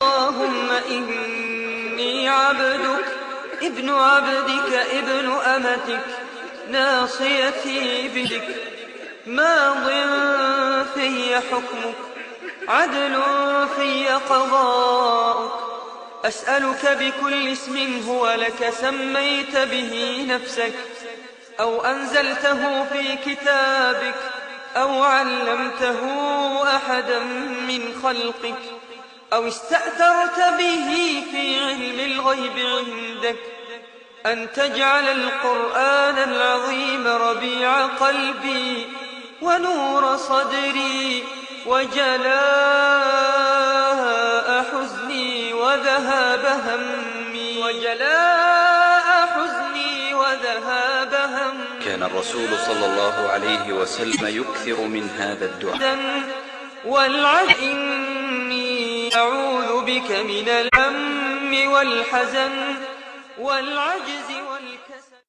اللهم إني عبدك ابن عبدك ابن أمتك ناصيتي بيدك ماض في حكمك عدل في قضاؤك أسألك بكل اسم هو لك سميت به نفسك أو أنزلته في كتابك أو علمته أحدا من خلقك أو استأثرت به في علم الغيب عندك أن تجعل القرآن العظيم ربيع قلبي ونور صدري وجلاء حزني وذهاب همي كان الرسول صلى الله عليه وسلم يكثر من هذا الدعاء. إني أعوذ بك من الهم والحزن والعجز والكسل.